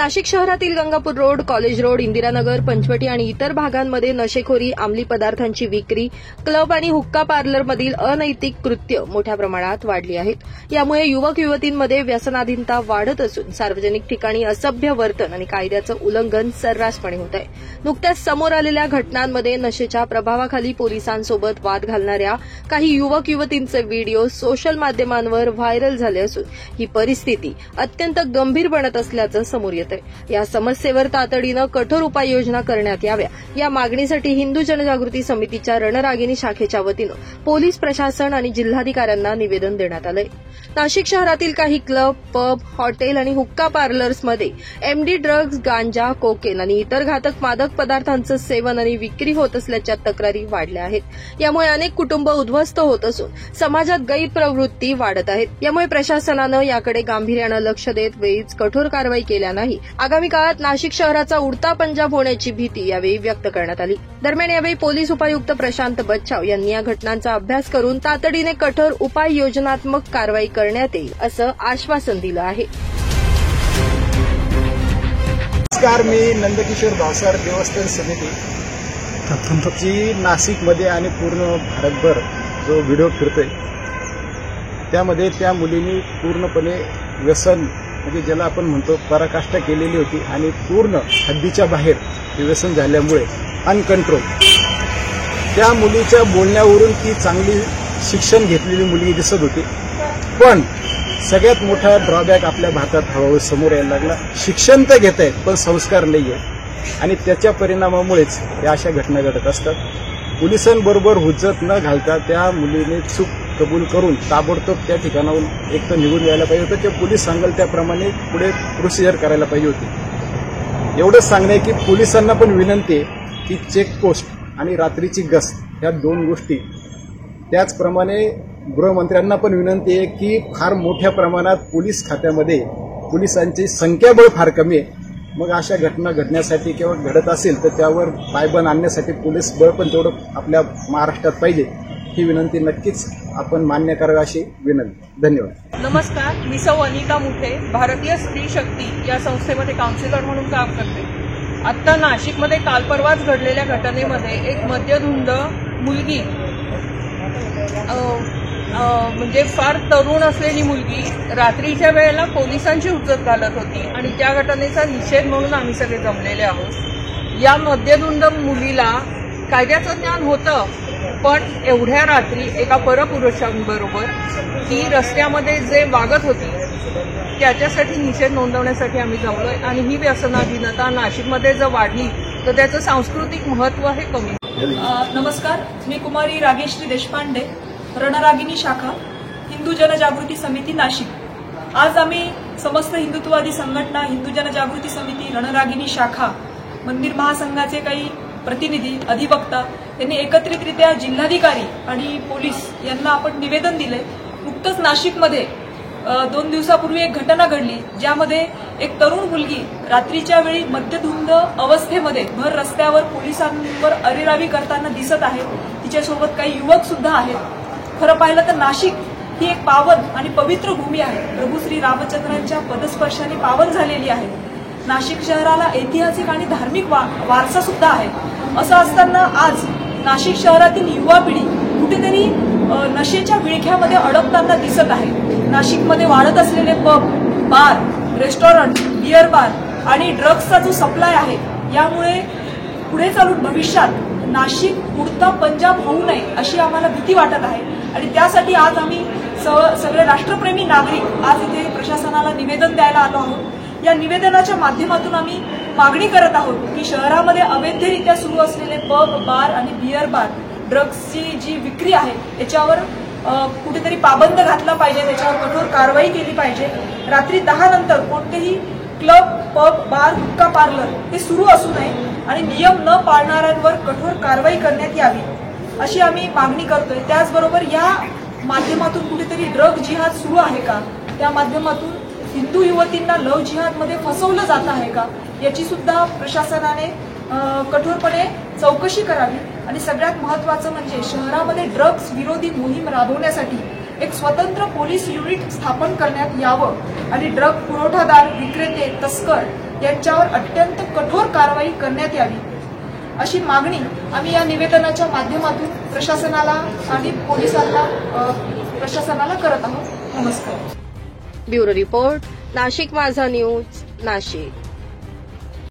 नाशिक शहरातील Gangapur road, college road, Indiranagar, Panchavati आणि इतर भागांमध्ये नशेखोरी, अंमली पदार्थांची विक्री, क्लब आणि हुक्का पार्लरमधील अनैतिक कृत्य मोठ्या प्रमाणात वाढली आहेत। यामुळे युवक युवतींमध्ये व्यसनाधीनता वाढत असून सार्वजनिक ठिकाणी असभ्य वर्तन आणि कायद्याचं उल्लंघन सर्रासपणे होत आहे। नुकत्याच समोर आलेल्या घटनांमध्ये नशेच्या प्रभावाखाली पोलिसांसोबत वाद घालणाऱ्या काही युवक युवतींचे व्हिडिओ सोशल माध्यमांवर व्हायरल झाले असून ही परिस्थिती अत्यंत गंभीर बनत असल्याचं समोर येत आहे। या समस्येवर तातडीनं कठोर उपाययोजना करण्यात याव्या या मागणीसाठी हिंदू जनजागृती समितीच्या रणरागिणी शाखेच्या वतीनं पोलीस प्रशासन आणि जिल्हाधिकाऱ्यांना निवेदन देण्यात आलंय। नाशिक शहरातील काही क्लब, पब, हॉटेल आणि हुक्का पार्लर्समध्ये एमडी ड्रग्ज, गांजा, कोकेन आणि इतर घातक मादक पदार्थांचं सेवन आणि विक्री होत असल्याच्या तक्रारी वाढल्या आहेत। यामुळे अनेक कुटुंब उद्ध्वस्त होत असून समाजात गैरप्रवृत्ती वाढत आहेत। यामुळे प्रशासनानं याकडे गांभीर्यानं लक्ष देत वेळीच कठोर कारवाई केल्या नाही आगामी काळात नाशिक शहराचा उडता पंजाब होण्याची भीती यावेळी व्यक्त करण्यात आली। दरम्यान यावेळी पोलीस उपायुक्त प्रशांत बच्छाव यांनी या घटनांचा अभ्यास करून तातडीने कठोर उपाययोजनात्मक कारवाई करण्यात येईल असं आश्वासन दिलं आहे। नमस्कार, मी नंदकिशोर भावसार देवस्थान समिती जी नाशिकमध्ये आणि पूर्ण भारतभर जो व्हिडिओ फिरतोय त्यामध्ये त्या मुलींनी पूर्णपणे व्यसन म्हणजे ज्याला आपण म्हणतो पराकाष्ठा केलेली होती आणि पूर्ण हद्दीच्या बाहेर हे व्यसन झाल्यामुळे अनकंट्रोल त्या मुलीच्या बोलण्यावरून ती चांगली शिक्षण घेतलेली मुलगी दिसत होती, पण सगळ्यात मोठा ड्रॉबॅक आपल्या भारतात हळूहळू समोर यायला लागला। शिक्षण तर घेत आहेत पण संस्कार नाहीये आणि त्याच्या परिणामामुळेच या अशा घटना घडत असतात। पोलिसांबरोबर हुज्जत न घालता त्या मुलीने चूक कबूल करून ताबडतोब त्या ठिकाणाहून एक तर निघून यायला पाहिजे होतं, ते पोलीस सांगेल त्याप्रमाणे पुढे प्रोसिजर करायला पाहिजे होती। एवढंच सांगणे की पोलिसांना पण विनंती आहे की चेकपोस्ट आणि रात्रीची गस्त ह्या दोन गोष्टी, त्याचप्रमाणे गृहमंत्र्यांना पण विनंती आहे की फार मोठ्या प्रमाणात पोलीस खात्यामध्ये पोलिसांची संख्याबळ फार कमी आहे, मग अशा घटना घडण्यासाठी किंवा घडत असेल तर त्यावर पायबंद आणण्यासाठी पोलीस बळ पण तेवढं आपल्या महाराष्ट्रात पाहिजे, ही विनंती नक्कीच आपण मान्य करावी अशी विनंती। धन्यवाद। नमस्कार, मी सौ अनिता मुठे, भारतीय स्त्री शक्ती या संस्थेमध्ये काउन्सिलर म्हणून काम करते। आता नाशिकमध्ये काल परवाच घडलेल्या घटनेमध्ये एक मद्यधुंद मुलगी म्हणजे फार तरुण असलेली मुलगी रात्रीच्या वेळेला पोलिसांची हुज्जत घालत होती आणि त्या घटनेचा निषेध म्हणून आम्ही सगळे जमलेले आहोत। या मद्यधुंद मुलीला कायद्याचं ज्ञान होतं, पण एवढ्या रात्री एका परपुरुषांबरोबर ती रस्त्यामध्ये जे वागत होती त्याच्यासाठी निषेध नोंदवण्यासाठी आम्ही जमलोय आणि ही व्यसनाधीनता नाशिकमध्ये जर वाढली तर त्याचं सांस्कृतिक महत्त्व हे कमी। नमस्कार, मी कुमारी रागेश्री देशपांडे, रणरागिणी शाखा, हिंदू जनजागृती समिती नाशिक। आज आम्ही समस्त हिंदुत्ववादी संघटना, हिंदू जनजागृती समिती, रणरागिणी शाखा, मंदिर महासंघाचे काही प्रतिनिधी, अधिवक्ता यांनी एकत्रितरित्या जिल्हाधिकारी आणि पोलीस यांना आपण निवेदन दिले। नुकतंच नाशिकमध्ये 2 दिवसापूर्वी एक घटना घडली ज्यामध्ये एक तरुण मुलगी रात्रीच्या वेळी मद्यधुंद अवस्थेमध्ये भर रस्त्यावर पोलिसांवर अरेरावी करताना दिसत आहे। तिच्यासोबत काही युवक सुद्धा आहेत। खरं पाहिलं तर नाशिक ही एक पावन आणि पवित्र भूमी आहे, प्रभू श्री रामचंद्रांच्या पदस्पर्शाने पावन झालेली आहे। नाशिक शहराला ऐतिहासिक आणि धार्मिक वारसा सुद्धा आहे। असं असताना आज नाशिक शहरातील युवा पिढी कुठेतरी नशेच्या विळख्यामध्ये अडकताना दिसत आहे। नाशिकमध्ये वाढत असलेले पब, बार, रेस्टॉरंट, बिअर बार आणि ड्रग्सचा जो सप्लाय आहे यामुळे पुढे चालून भविष्यात नाशिक उडता पंजाब होऊ नये अशी आम्हाला भीती वाटत आहे आणि त्यासाठी आज आम्ही सगळे राष्ट्रप्रेमी नागरिक आज इथे प्रशासनाला निवेदन द्यायला आलो आहोत। या निवेदनाच्या माध्यमातून आम्ही मागणी करत आहोत की शहरामध्ये अवैधरित्या सुरू असलेले पब, बार आणि बिअर बार, ड्रग्सची जी विक्री आहे याच्यावर कुठेतरी पाबंद घातला पाहिजे, त्याच्यावर कठोर कारवाई केली पाहिजे। रात्री 10 नंतर कोणतेही क्लब, पब, बार, हुक्का पार्लर हे सुरू असू नये आणि नियम न पाळणाऱ्यांवर कठोर कारवाई करण्यात यावी अशी आम्ही मागणी करतोय। त्याचबरोबर या माध्यमातून कुठेतरी ड्रग जिहाद सुरू आहे का, त्या माध्यमातून हिंदू युवतींना लव जिहादमध्ये फसवलं जात आहे का याची सुद्धा प्रशासनाने कठोरपणे चौकशी करावी आणि सगळ्यात महत्त्वाचं म्हणजे शहरामध्ये ड्रग्स विरोधी मोहीम राबवण्यासाठी एक स्वतंत्र पोलीस युनिट स्थापन करण्यात यावं आणि ड्रग पुरवठादार, विक्रेते, तस्कर यांच्यावर अत्यंत कठोर कारवाई करण्यात यावी अशी मागणी आम्ही या निवेदनाच्या माध्यमातून प्रशासनाला आणि प्रशासनाला करत आहोत. नमस्कार. ब्युरो रिपोर्ट, नाशिक माझा न्यूज, नाशिक.